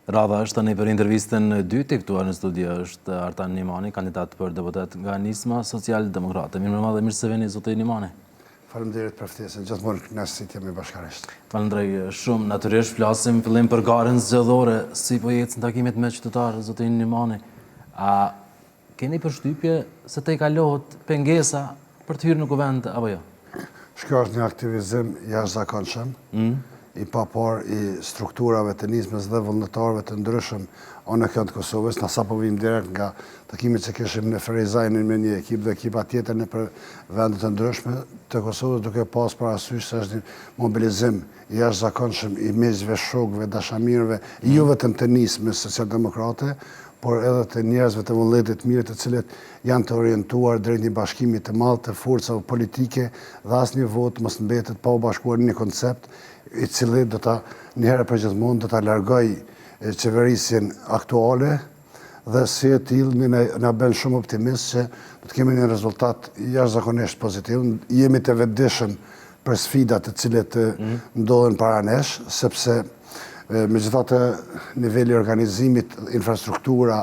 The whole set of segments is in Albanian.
Radha është tani për intervistën e dytë, këtuar në studio është Artan Nimani, kandidat për deputet nga Nisma Social-Demokrate. Mirëmbrëma dhe mirë se vini, zoti Nimani. Faleminderit për ftesën, gjithmonë kënaqësi të jemi bashkërisht. Falenderoj shumë. Natyrisht flasim fillim për garën zgjedhore, si po ecën takimet me qytetarë, zoti Nimani. A keni përshtypje se të i kalohet pengesa për të hyrë në kuvend apo jo? Shko është një aktivizim jashtëzakonshëm, i papar i strukturave të nismës dhe vullnetarëve të ndryshëm në kënd Kosovës. Na sapo vim direkt nga takimit që kishim në Ferizajnin me një ekip dhe ekipa tjetër në për vendet të ndryshme të Kosovës, duke pas parasysh se është një mobilizim i jashtëzakonshëm i miqve, shokëve, dashamirëve, jo vetëm të nismës socialdemokrate, por edhe të njerëzve të vullnetit mirë të cilët janë të orientuar drejt një bashkimi të madh të forcave politike dhe asnjë vot mos mbetet pa u bashkuar në një koncept i cili do ta një herë për gjithmonë do ta largoj qeverisjen aktuale dhe si e tillë na bën shumë optimist që do të kemi një rezultat jashtëzakonisht pozitiv. Jemi të vetëdijshëm për sfidat të cilat ndodhen para nesh, sepse megjithatë niveli i organizimit, infrastruktura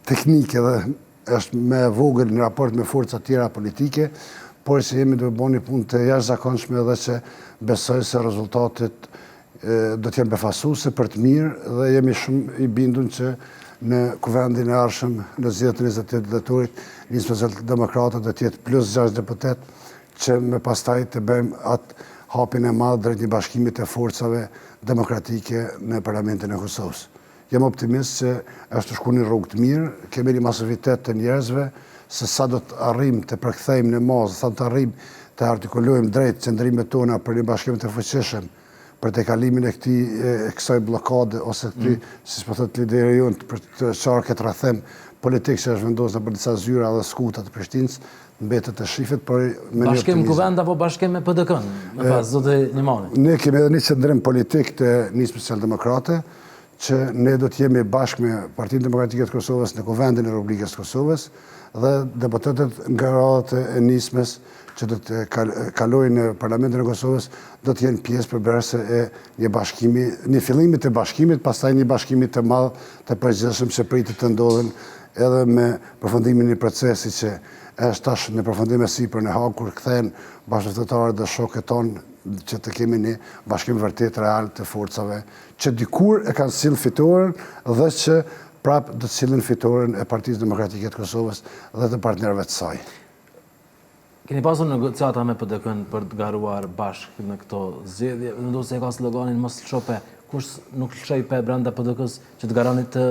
teknike dhe është më vogël në raport me forca tjera politike, por që jemi duke bënë një punë të jashtëzakonshme dhe që besoj se rezultatet do të jenë befasuese për të mirë dhe jemi shumë i bindur që në kuvendin e ardhshëm në zgjedhjet e 28 dhjetorit Nisma Social-Demokrate do të jetë plus 6 deputet që më pastaj të bëjmë atë hapin e madh drejt një bashkimi të forcave demokratike në Parlamentin e Kosovës. Jam optimist që është shkuar në rrugë të mirë, kemi një masivitet të njerëzve, se sa do të arrijmë të përkthejmë në mazë, sa do të arrijmë të artikulojmë drejt qëndrimet tona për një bashkim të fuqishëm, për të kalimin e kësaj blokade ose këtij, si po thotë lideri jonë, për të çarë këtë rrethem politik që është vendosur për disa zyra dhe skuta të Prishtinës, mbetet të shifet, por me një bashkim kuvend apo bashkim me PDK-n, me pas zoti Nimani. Ne kemi edhe një qendrim politik të Nismës Social-Demokrate, që ne do të jemi bashkë me Partinë Demokratike të Kosovës në kuvendin e Republikës së Kosovës dhe deputetët nga radhat e nismës që do të kalojnë në Parlamentin e Kosovës do të jenë pjesë përbërëse e një bashkimi, një fillimi të bashkimit, pastaj një bashkimi të madh të përgjithshëm që pritet të ndodhen edhe me përfundimin e procesi që është tash në përfundim e sipër në Hag, kur kthehen bashkëftotarët dhe shokët tonë që të kemi një bashkim vërtet real të forcave që dikur e kanë sill fitoren dhe që prap do të sillin fitoren e Partisë Demokratike të Kosovës dhe të partnerëve të saj. Keni pasur negociata me PDK-n për të garuar bashkë në këto zgjedhje? Mendoj se ka sloganin mos lëshope, kush nuk lëshoj pe brenda PDK-s që të garoni të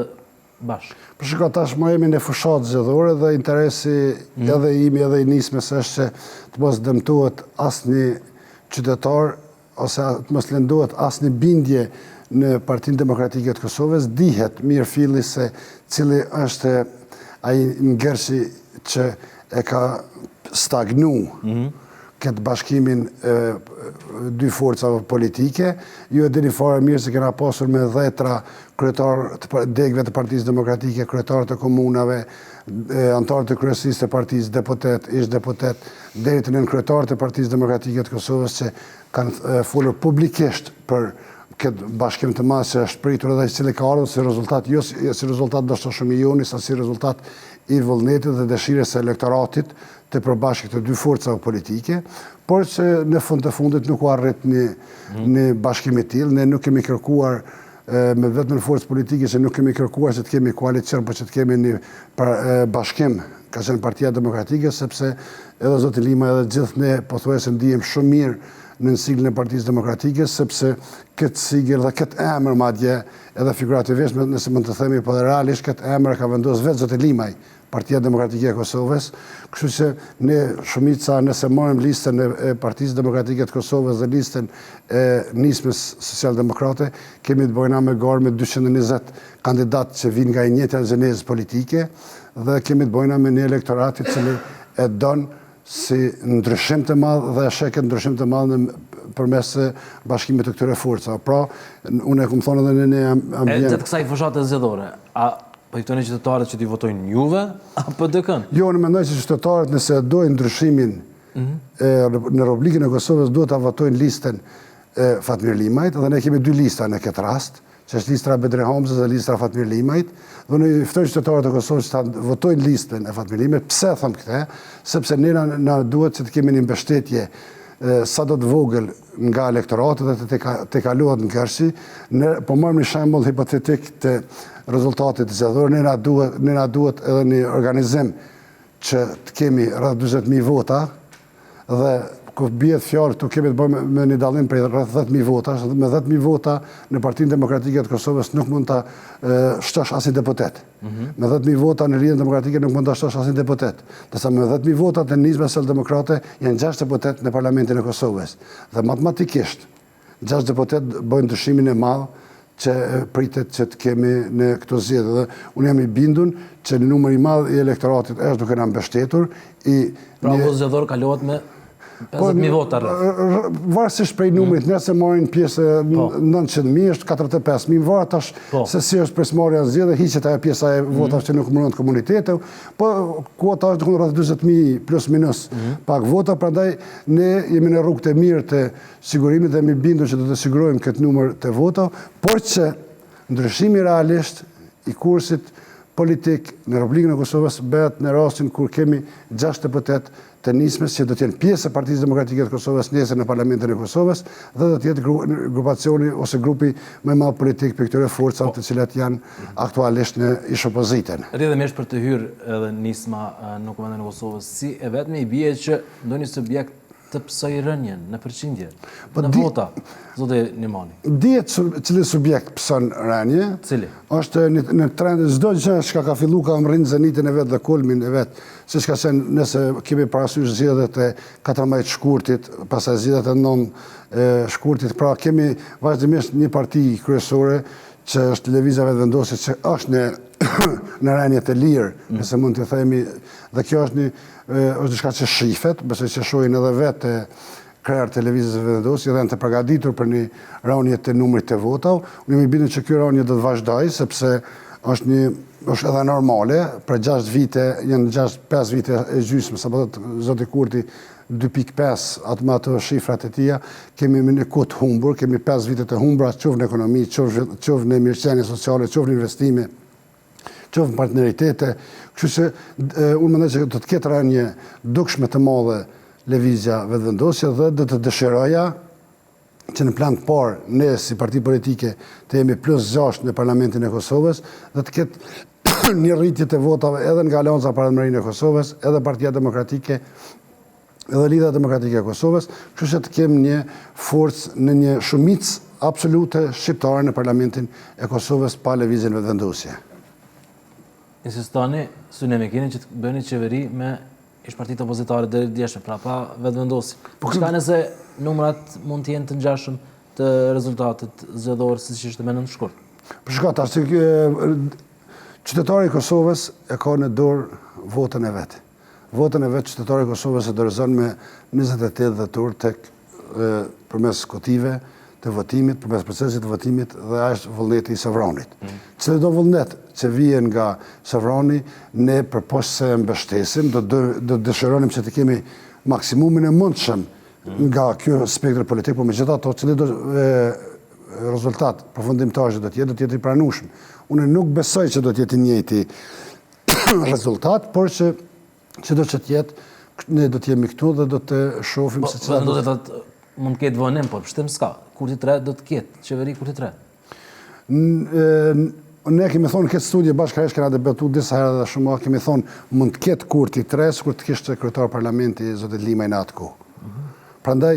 bashkë. Për shkak tashmë jemi në fushatë zgjedhore dhe interesi edhe imi edhe i nismës është që të mos dëmtohet asnjë qytetar ose të mos lëndohet asnjë bindje në Partinë Demokratike të Kosovës. Dihet mirë filli se cili është ai ngjershi që e ka stagnu këtë bashkimin dy forcave politike. Ju e dini fare mirë se kena pasur me 10 kryetar të degëve të Partisë Demokratike, kryetar të komunave, antarë të kryesisë të partisë, deputet, ish deputet, deri të nën kryetar të Partisë Demokratike të Kosovës që kanë folur publikisht për këtë bashkim të madh që është pritur edhe i cili ka ardhur si rezultat, jo si rezultat ndoshta shumë i joni, sa si rezultat i vullnetit dhe dëshirës së elektoratit të përbashkët të dy forcave politike, por që në fund të fundit nuk u arrit një bashkim i tillë. Ne nuk kemi kërkuar me vetëm në forcë politike që nuk kemi kërkuar që të kemi koalicion, por që të kemi një bashkim, ka qenë Partia Demokratike, sepse edhe zoti Lima edhe gjithë ne pothuajse ndihem shumë mirë në siglën e Partisë Demokratike, sepse këtë sigël dhe këtë emër madje edhe figurativisht, nëse mund të themi po dhe realisht, këtë emër ka vendosur vetë zoti Limaj, Partia Demokratike e Kosovës, kështu që ne shumica nëse marrim listën e Partisë Demokratike të Kosovës dhe listën e Nismës Social-Demokrate, kemi të bëjna me garë me 220 kandidatë që vinë nga e njëjta gjenezë politike dhe kemi të bëjna me një elektorat i cili e don si ndryshim të madh dhe e sheket ndryshim të madh përmes bashkimit të këtyre forcave. Pra, unë e kam thonë edhe në një ambient. Gjatë kësaj fushate zgjedhore, a po i këtoni qytetarët që t'i votojnë juve apo PDK-n? Jo, unë mendoj se qytetarët nëse dojnë ndryshimin në Republikën e Kosovës duhet ta votojnë listën e Fatmir Limajt dhe ne kemi dy lista në këtë rast që është listra Bedre Hamzës dhe listra Fatmir Limajt, dhe unë i ftoj qytetarët e Kosovës që ta votojnë listën e Fatmir Limajt. Pse thëmë këte? Sepse na duhet që të kemi një mbështetje sa do të vogël nga elektoratet dhe të kaluat në kërshi. Po marrëm një shembull hipotetik të rezultatit zgjedhor, ne na duhet edhe një organizim që të kemi rreth 40.000 vota dhe ku bjetë fjallë, tu kemi të bëjmë me një dalim për rreth 10.000 vota, me 10.000 vota në Partinë Demokratike të Kosovës nuk mund të shtosh asin deputet. Me 10.000 vota në Lidhjen Demokratike nuk mund të shtosh asin deputet. Dësa me 10.000 vota të Nisma Socijaldemokrate janë 6 deputet në Parlamentin e Kosovës. Dhe matematikisht, 6 deputet bëjnë dyshimin e madh që pritet që të kemi në këto zgjedhje. Dhe unë jam i bindun që në numër i madh i elektoratit është duke na mbështetur. Pra zgjedhor kalohet me 50.000 vota rreth. Varësisht prej numrit, nëse marrin pjesë 900.000 është 45.000 vota, tash se si është pjesëmarrja e zgjedhjeve, hiqet ajo pjesa e votave që nuk mundon komunitete, po kuota është rreth 40.000 plus minus pak vota, prandaj ne jemi në rrugë të mirë të sigurimit dhe jemi bindur që do të sigurojmë këtë numër të votave, por që ndryshimi realisht i kursit politik në Republikën e Kosovës bëhet në rastin kur kemi 6 deputet të nismes që do të jenë pjesë e Partisë Demokratike të Kosovës nesër në Parlamentin e Kosovës dhe do të jetë grupacioni ose grupi më i madh politik për këtyre forcave të cilat janë aktualisht në ish opozitën. Rrjedhimisht për të hyrë edhe nisma në Koventin e Kosovës, si e vetmi i bie që ndonjë subjekt të pësoj rënjen në përqindje, në vota, zote Nimani? Dihet cili subjekt pëson rënje. Cili? Është në trend, çdo gjë që ka fillu ka rrinë zenitin e vet dhe kulmin e vet. Siç ka qenë nëse kemi parasysh zgjedhjet e 14 shkurtit, pastaj zgjedhjet e 9 shkurtit, pra kemi vazhdimisht një parti kryesore që është Lëvizja Vetëvendosje, që është në rënje të lirë, nëse mund të themi, dhe kjo është diçka që shifet, besoj që shohin edhe vetë krerët të Lëvizjes Vetëvendosje dhe janë të përgatitur për një rënje të numrit të votave. Unë jam i bindur që ky rënje do të vazhdojë sepse është edhe normale, për 6 vite, janë 5 vite e gjysmë, sapo thotë zoti Kurti 2.5, atë me ato shifrat e tia, kemi në kohë të humbur, kemi 5 vite të humbura, qoftë në ekonomi, qoftë në mirëqenie sociale, qoftë në investime, qoftë në partneritete. Kështu që unë mendoj që do të ketë rënje dukshme të madhe Lëvizja Vetëvendosje dhe do të dëshiroja që në plan të parë ne si parti politike të jemi +6 në Parlamentin e Kosovës dhe të ketë një rritje të votave edhe nga Alianca për Parathmërinë e Kosovës, edhe Partia Demokratike, edhe Lidhja Demokratike e Kosovës, kështu që të kemi një forcë në një shumicë absolute shqiptare në Parlamentin e Kosovës pa Lëvizjen Vetëvendosje. Insistoni, Sulejman Mekini, që të bëni qeveri me ish partitë opozitare deri djeshme, pra pa Vetëvendosje. Çka nëse numrat mund të jenë të ngjashëm të rezultatit zgjedhor siç ishte me 9 shkurt? Për shkak të qytetari i Kosovës e ka në dorë votën e vet. Votën e vet qytetari i Kosovës e dorëzon me 28 dhjetor tek përmes kotive të votimit, përmes procesit të votimit dhe është vullneti i sovranit. Çdo do vullnet që vjen nga sovrani, ne përposhtë se mbështesim, do dëshironim që të kemi maksimumin e mundshëm nga kjo spektër politik, por megjithatë cili do rezultat përfundimtar që do të jetë i pranueshëm. Unë nuk besoj që do të jetë i njëjti rezultat, por që do të jetë, ne do të jemi këtu dhe do të shohim se çfarë do të thotë. Mund të ketë vonim, por pështim s'ka. Kurti 3 do të ketë, qeveri Kurti 3. Ne kemi thonë këtë studje bashkërisht kena debatuar disa herë dhe shumë kemi thonë mund të ketë Kurti 3 kur të kishte kryetar parlamenti zoti Limaj në atë kohë. Prandaj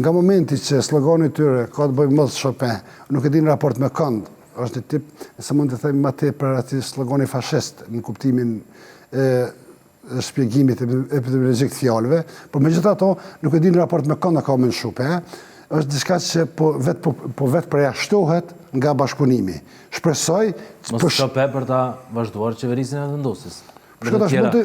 nga momenti që slogani i tyre ka të bëjë me Chopin, nuk e di në raport me Kant, është një tip, se mund të themi më tepër aty slogani fashist në kuptimin shpjegimit epidemiologjik të fjalëve, por megjithatë nuk e di në raport me Kant ka më Chopin, është diçka që po vetë përjashtohet nga bashkëpunimi. Shpresoj mos Chopin për ta vazhduar qeverisjen e Vetëvendosjes.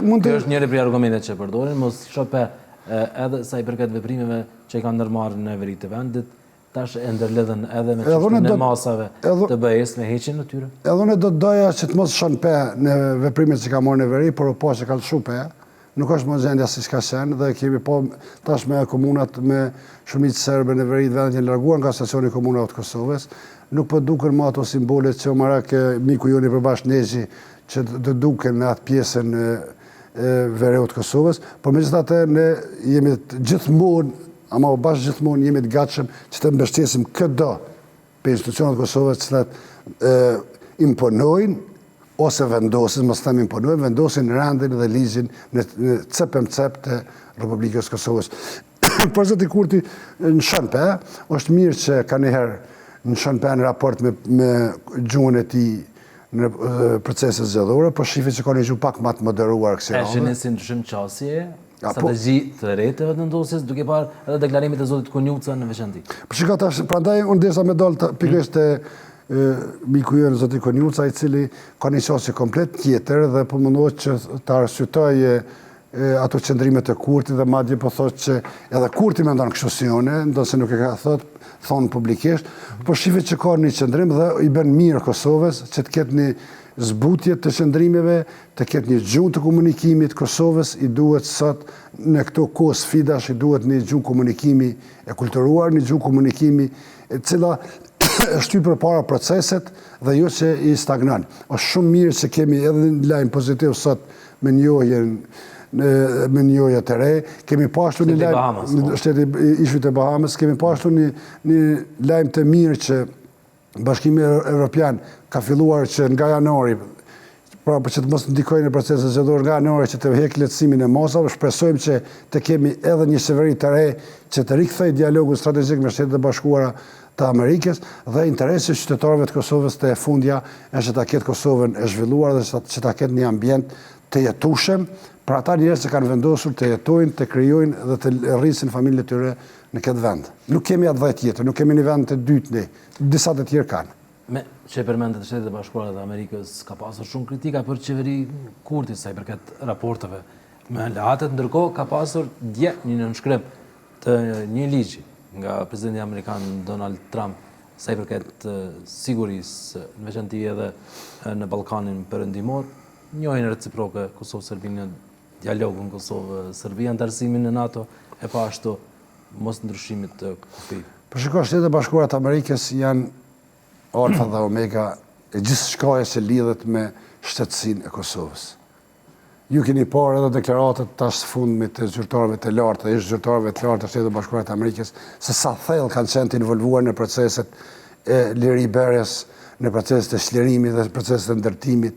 Mund të është njëri prej argumentet që përdorin, mos Chopin edhe sa i përket veprimeve që i kanë ndërmarrë në veri të vendit, tash e ndërlidhen edhe me çështjen e masave të BE-s me heqjen e tyre. Edhe unë do të doja që të mos shon pe në veprimet që ka marrë në veri, por po që ka lëshu pe nuk është më gjendja si shka qenë dhe kemi po tash me komunat me shumicë serbe në veri vendet janë larguar nga stacioni komunave të Kosovës. Nuk po duken më ato simbolet që Omarak miku joni përbash Nezhi që të duken në atë pjesën vereu të Kosovës, por megjithatë ne jemi gjithmonë, ama bashkë gjithmonë jemi të gatshëm që të mbështesim këdo për institucionet të Kosovës që imponojnë ose vendosin, mos them imponojnë, vendosin rendin dhe ligjin në cep të Republikës Kosovës. Por zoti Kurti në Shënpe, është mirë që ka njëherë në Shënpe në raport me gjuhën e tij në proceset zgjedhore, po shifit që ka një gjuhë pak më të moderuar kësaj radhe. E shihni si ndryshim qasje, strategji të re të vendosjes, duke parë edhe deklarimet e zotit Konjuca në veçantë. Po shikoj tash, prandaj unë derisa më dal pikërisht te miku ynë zoti Konjuca, i cili ka një qasje komplet tjetër dhe po mundohet që të arsyetoj ato qëndrimet e Kurtit dhe madje po thotë që edhe Kurti mendon kështu si unë, ndonse nuk e ka thonë publikisht, por shifet që ka një qëndrim dhe i bën mirë Kosovës që të ketë një zbutje të qëndrimeve, të ketë një gjuhë të komunikimit. Kosovës i duhet sot në këto kohë sfidash, i duhet një gjuhë komunikimi e kulturuar, një gjuhë komunikimi e cila shtyp përpara proceset dhe jo që i stagnon. Është shumë mirë që kemi edhe një lajm pozitiv sot me njohje të re, kemi pashtu një lajm në shteti Ishujt e Bahamës, kemi pashtu një lajm të mirë që Bashkimi Evropian ka filluar që nga janari, pra për që të mos ndikojnë në proceset zgjedhore nga janari që të hek lehtësimin e mosave, shpresojmë që të kemi edhe një qeveri të re që të rikthejë dialogun strategjik me Shtetet e Bashkuara të Amerikës dhe interesi qytetarëve të Kosovës të fundja është që ta ketë Kosovën e zhvilluar dhe që ta ketë një ambient të jetueshëm për ata njerëz që kanë vendosur të jetojnë, të krijojnë dhe të rrisin familjet e tyre në këtë vend. Nuk kemi atë vend tjetër, nuk kemi një vend të dytë ne, disa të tjerë kanë. Me që përmendet Shtetet e Bashkuara të Amerikës ka pasur shumë kritika për qeveri Kurti sa i përket raporteve me aleatet, ndërkohë ka pasur dje një nënshkrim të një ligji nga presidenti amerikan Donald Trump sa i përket sigurisë, në veçanti edhe në Ballkanin Perëndimor, njohjen reciproke Kosovë-Serbinë, dialogun Kosovë-Serbi, antarësimin në NATO e pa ashtu mos ndryshimit të kufit. Për shiko, Shtetet e Bashkuara të Amerikës janë alfa dhe omega e gjithë shkaje që lidhet me shtetësinë e Kosovës. Ju keni parë edhe deklaratët tash fundmit të zyrtarëve të lartë dhe ish zyrtarëve të lartë të Shtetet e Bashkuara të Amerikës se sa thellë kanë qenë të involvuar në proceset e liriberjes, në proceset e çlirimit dhe proceset e ndërtimit.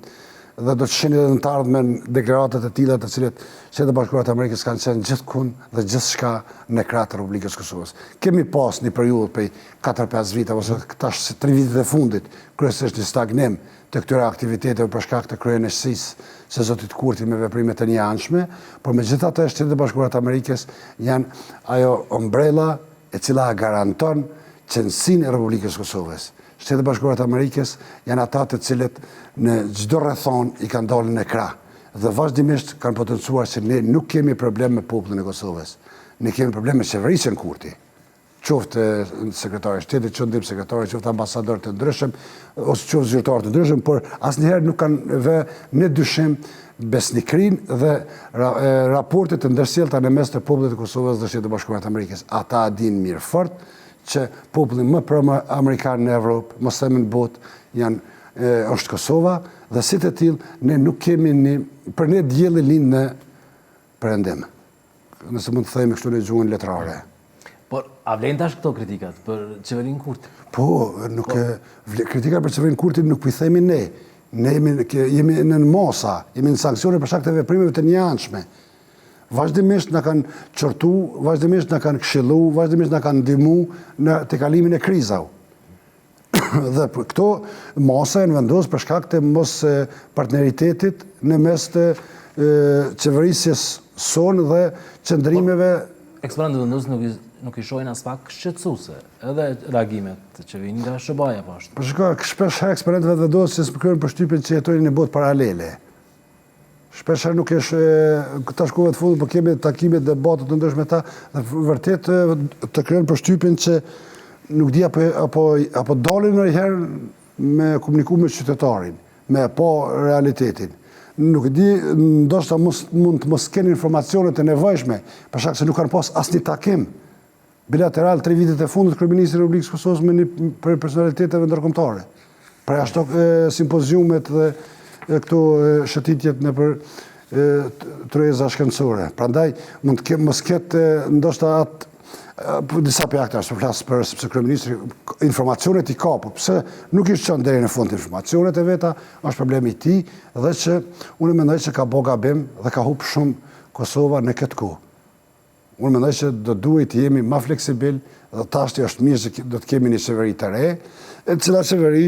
Dhe do të shihni edhe në të ardhmen deklaratat e tilla të cilat Shtetet e Bashkuara të Amerikës kanë qenë gjithkund dhe gjithçka në krah të Republikës Kosovës. Kemi pas një periudhë prej 4-5 viteve ose tash 3 vitet e fundit, kryesisht një stagnim të këtyre aktiviteteve për shkak të kryenësisë së zotit Kurti me veprimet e njëanshme, por megjithatë Shtetet e Bashkuara të Amerikës janë ajo ombrella e cila garanton qëndësinë e Republikës Kosovës. Shtetet e Bashkuara të Amerikës janë ata të cilët në çdo rrethon i kanë dalë në krah dhe vazhdimisht kanë potencuar se ne nuk kemi problem me popullin e Kosovës. Ne kemi problem me qeverisjen Kurti. Qoftë sekretari i shtetit, qoftë ndihmë sekretari, qoftë ambasador të ndryshëm ose qoftë zyrtar të ndryshëm, por asnjëherë nuk kanë vë në dyshim besnikrinë dhe raportet të ndërsjellta në mes të popullit të Kosovës dhe Shtetit të Bashkuara të Amerikës. Ata dinë mirë fort që populli më pro-amerikan në Evropë, mos them në botë, është Kosova dhe si të tillë ne nuk kemi për ne dielli lind në perëndim. Nëse mund të themi kështu në gjuhën letrare. Por a vlen tash këto kritikat për qeverinë Kurti? Po, kritika për qeverinë Kurti nuk i themi ne. Ne jemi në mosa, jemi në sanksione për shkak të veprimeve të njëanshme. Vazhdimisht na kanë qortu, vazhdimisht na kanë këshillu, vazhdimisht na kanë ndihmu në të kalimin e krizave. Dhe këto mosa janë vendosur për shkak të mos partneritetit në mes të qeverisjes sonë dhe qëndrimeve. Ekspertët vendosur nuk i shohin as pak shqetësuese, edhe reagimet të qeverinë nga SBA-ja po ashtu. Po shikoj, shpesh ekspertët vendosin se kryejnë përshtypjen që jetojnë në botë paralele. Shpesh nuk është këta shkove të fundit, po kemi takime, debate të ndryshme ta, dhe vërtet të krijojnë përshtypjen që nuk di apo dalin ndonjëherë me komuniku me qytetarin, me po realitetin. nuk e di, ndoshta mund të mos kenë informacionet e nevojshme, për shkak se nuk kanë pas asnjë takim bilateral 3 vitet e fundit kryeministri i Republikës së Kosovës me një për personaliteteve ndërkombëtare. Pra ashtu simpoziumet dhe këto shëtitjet nëpër tryeza shkencore. Prandaj mund të mos ketë ndoshta atë disa pjakta është flasë për sepse kryeministri informacionet i ka, po pse nuk ishte qenë deri në fund informacionet e veta, është problemi i tij dhe që unë mendoj se ka bë gabim dhe ka humbur shumë Kosova në këtë kohë. Unë mendoj se do duhet të jemi më fleksibil dhe tashti është mirë se do të kemi një qeveri të re, e cila qeveri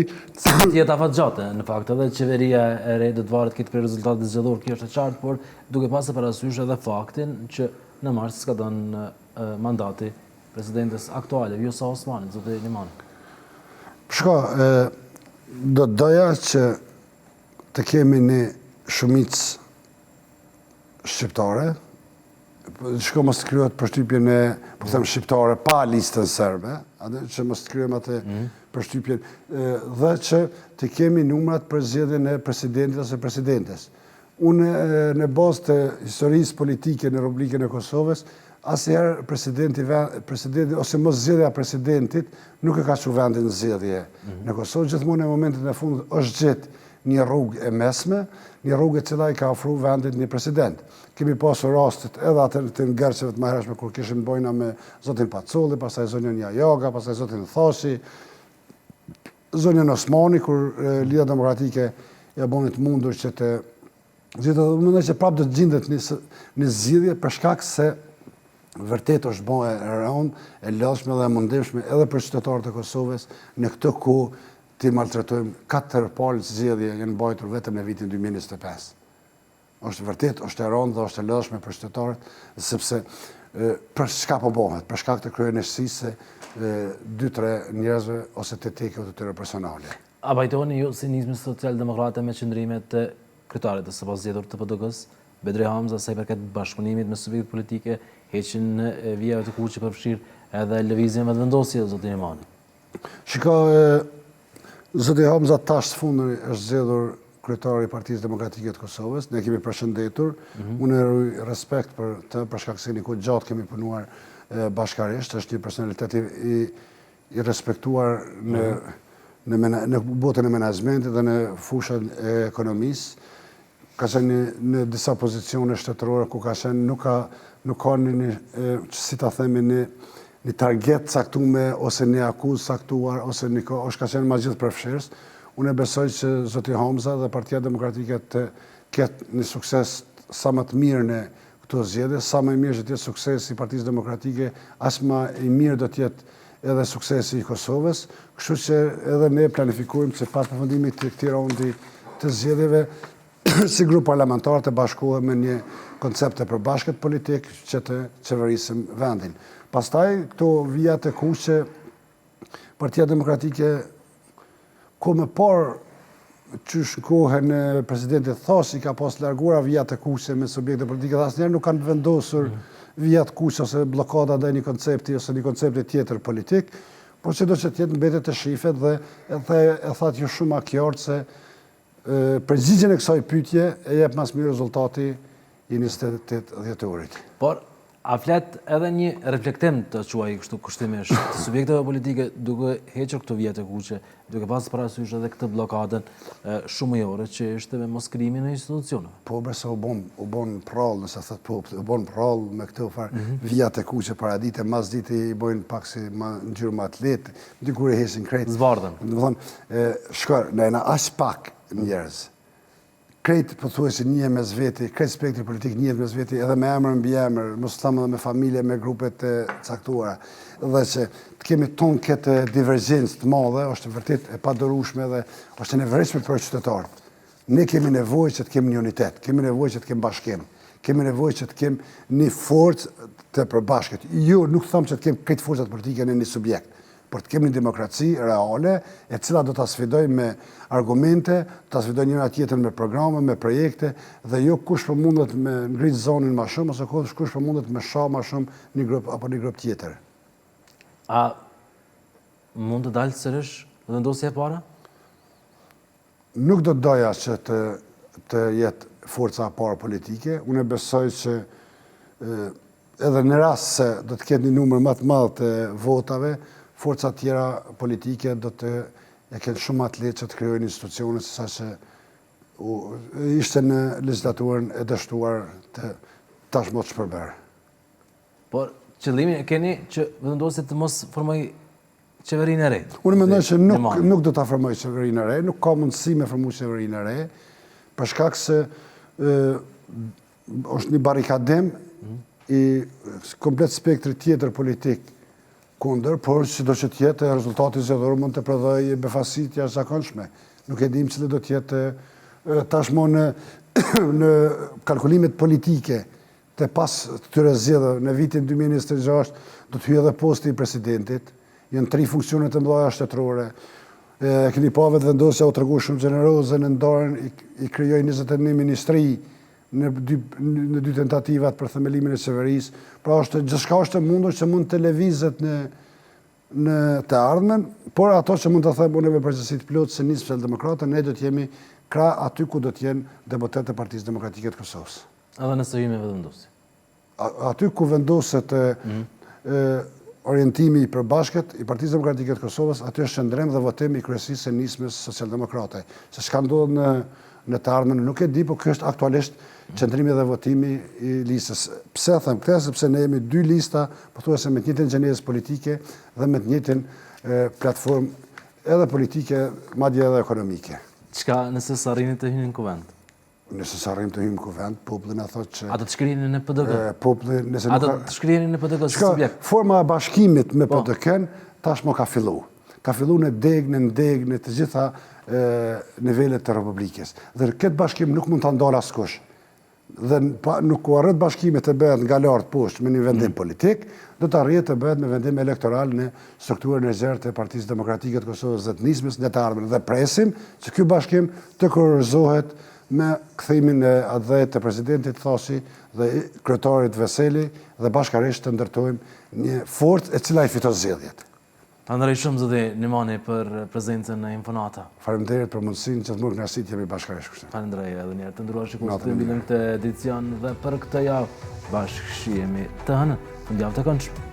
jetë afatgjate, në fakt, edhe qeveria e re do të varet këtë për rezultatet zgjedhore, kjo është e qartë, por duke pasur parasysh edhe faktin që në mars ka dhënë mandati presidentes aktuale, Vjosa Osmani, zotë Limani. Shko, do doja që të kemi një shumicë shqiptare, shko mos të kryojët përshtypjen e, po them shqiptare, pa listën serbe, që mos të kryojmë atë përshtypjen, dhe që të kemi numrat për zgjedhjen e presidentit ose presidentes. Unë në bazë të historisë politike në Republikën e Kosovës, asnjëherë presidenti ose mos zgjedhja presidentit nuk e ka çu vendin zgjedhje në Kosovë, gjithmonë në momentin e fundit është gjetë një rrugë e mesme, një rrugë e cila i ka ofruar vendit një president. Kemi pasur rastet edhe atë të ngërçeve të mëhershme kur kishim bojna me zotin Pacolli, pastaj zonjën Jajoga, pastaj zotin Thashi, zonjën Osmani kur Lidhja Demokratike ja boni të mundur që të mendoj që prapë do të gjendet në zgjidhje për shkak se vërtet është bërë e rëndë, e lodhshme dhe e mundimshme edhe për qytetarët e Kosovës në këtë kohë ti maltretojmë 4 palë zgjedhje janë mbajtur vetëm në vitin 2025. Është vërtet, është e rëndë dhe është e lodhshme për qytetarët, sepse për çka po bëhet, për shkak të kryenësisë 2-3 njerëzve ose të tekeve të tyre personale. A bajtoni ju si Nismë Social-Demokrate me qëndrimet të kryetarit të së paszgjedhur të PD-s, Bedri Hamza, sa i përket bashkëpunimit me subjekte politike, heqin vijave të kuqe përfshirë edhe lëvizjen me vendosje, zoti Limani? Shiko, zoti Hamza tash së fundi është zgjedhur kryetari i Partisë Demokratike të Kosovës, ne kemi përshëndetur, unë ruaj respekt për të, për shkak se një kohë gjatë kemi punuar bashkarisht, është një personalitet i respektuar në botën e menaxhmentit dhe në fushën e ekonomisë. Ka qenë në disa pozicione shtetërore ku ka qenë nuk ka një, si ta themi, një target caktuar ose një akuzë caktuar ose është ka qenë ma gjithë përfshirës. Unë e besoj që zoti Hamza dhe Partia Demokratike të ketë një sukses sa më të mirë në këto zgjedhje, sa më i mirë që të jetë suksesi i Partisë Demokratike, as më i mirë do të jetë edhe suksesi i Kosovës. Kështu që edhe ne planifikojmë që pas përfundimit të këtij raundi të zgjedhjeve si grup parlamentar të bashkohemi me një koncept të përbashkët politik që të qeverisim vendin. Pastaj këto vijat e kuqe, Partia Demokratike ku më parë qysh në kohën e presidentit Thashi ka pas larguar vijat e kuqe me subjekte politike dhe asnjëherë nuk kanë vendosur vijat kuqe ose bllokada ndaj një koncepti ose një koncepti tjetër politik, por çdo që të jetë mbetet të shifet dhe e thatë ju shumë akjort se përgjigjen e kësaj pyetje e jep mas mirë rezultati i 28 dhjetorit. Por, a flet edhe një reflektim të quaj kështu kushtimisht të subjekteve politike duke hequr këto vijat e kuqe, duke pasur parasysh edhe këtë blokadën shumëjore që ishte me moskrimin e institucioneve? Po besoj u bon prall, nëse thot po, u bon prall me këto vijat e kuqe paradite, mas dite i bojnë pak si ngjyrë më atlet, dikur i hesin krejt. Zbardhen. Domethënë, shkoj, na as pak njerëz. Krejt pothuajse një mes veti, krejt spektri politik një mes veti, edhe me emër mbi emër, mos thamë edhe me familje, me grupet e caktuara. Dhe që të kemi tonë këtë divergjencë të madhe, është vërtet e padorueshme dhe është e nevojshme për qytetarët. Ne kemi nevojë që të kemi një unitet, kemi nevojë që të kemi bashkim, kemi nevojë që të kemi një forcë të përbashkët. Jo, nuk them që të kemi këtë forcat politike në një subjekt, por të kemi një demokraci reale, e cila do të sfidoj me argumente, të sfidoj njëra tjetër me programe, me projekte, dhe jo kush për mundet me ngritë zonin ma shumë, ose kush për mundet me sha ma shumë një grup apo një grup tjetër. A mund të dalë sërish vendosja e para? Nuk do të doja që të jetë forca parapolitike. Unë besoj që edhe në rast se do të ketë një numër më të madh të votave, forca tjera politike do të kenë shumë atë lehtë që të krijojnë institucione sesa që ishte në legjislaturën e dështuar të tashmë të shpërberë. Por qëllimin e keni që vendosit të mos formoj qeverinë e re? Unë mendoj që nuk do ta formoj qeverinë e re, nuk ka mundësi me formu qeverinë e re, për shkak se është një barikadim i komplet spektri tjetër politik kundër, por që do që tjetë rezultati zgjedhor mund të prodhojë befasi të jashtëzakonshme. Nuk e dim cili do të jetë tashmë në kalkulimet politike të pas këtyre zgjedhjeve në vitin 2026 do të hyjë edhe posti i presidentit, janë 3 funksione të mëdha shtetërore. Keni pa vetë vendosja u tregu shumë gjeneroze në ndarën i krijoi 21 ministri në 2 tentativat për themelimin e qeverisë. Pra gjithçka është e mundur që mund të lëvizet në të ardhmen, por ato që mund të them unë me përgjegjësi të plotë se nisë Socialdemokratë, ne do të jemi krah aty ku do të jenë deputetët e Partisë Demokratike të Kosovës. Edhe nëse hyjmë me vendosi. Aty ku vendoset orientimi i përbashkët i Partisë Demokratike të Kosovës, aty është qëndrim dhe votim i kryesisë së nismës socialdemokrate. Se çka ndodh në të ardhmen nuk e di, por kjo është aktualisht qëndrimi dhe votimi i listës. Pse them këtë? Sepse ne jemi 2 lista, pothuajse me të njëjtën gjenezë politike dhe me të njëjtën platformë edhe politike, madje edhe ekonomike. Çka nëse s'arrini të hyni në kuvend? Nëse s'arrim të hyjmë në kuvend, populli na thotë që A do të shkriheni në PDG? A do të shkriheni në PDG si subjekt? Forma e bashkimit me PDG-n tashmë ka fillu. Ka fillu në deg në të gjitha nivelet të Republikës. Dhe këtë bashkim nuk mund ta ndalë askush. Dhe nuk ku arret bashkimet të bëhet nga lart poshtë me një vendim politik, do të arrihet të bëhet me vendim elektoral në strukturën e gjerë të Partisë Demokratike të Kosovës dhe të nismës në të ardhmen. Dhe presim që ky bashkim të kurorëzohet me kthimin e atë të presidentit Thaçi dhe kryetarit Veseli dhe bashkërisht të ndërtojmë një forcë e cila i fiton zgjedhjet. Andrej shumë zoti Nimani për prezencën në Infonata. Faleminderit për mundësinë që të më kënaqësit jemi bashkërisht. Falenderoj edhe një herë. Të nderuar shikues, të mbilëm këtë edicion dhe për këtë javë bashkë shihemi të hënën. Fundjavë të këndshme.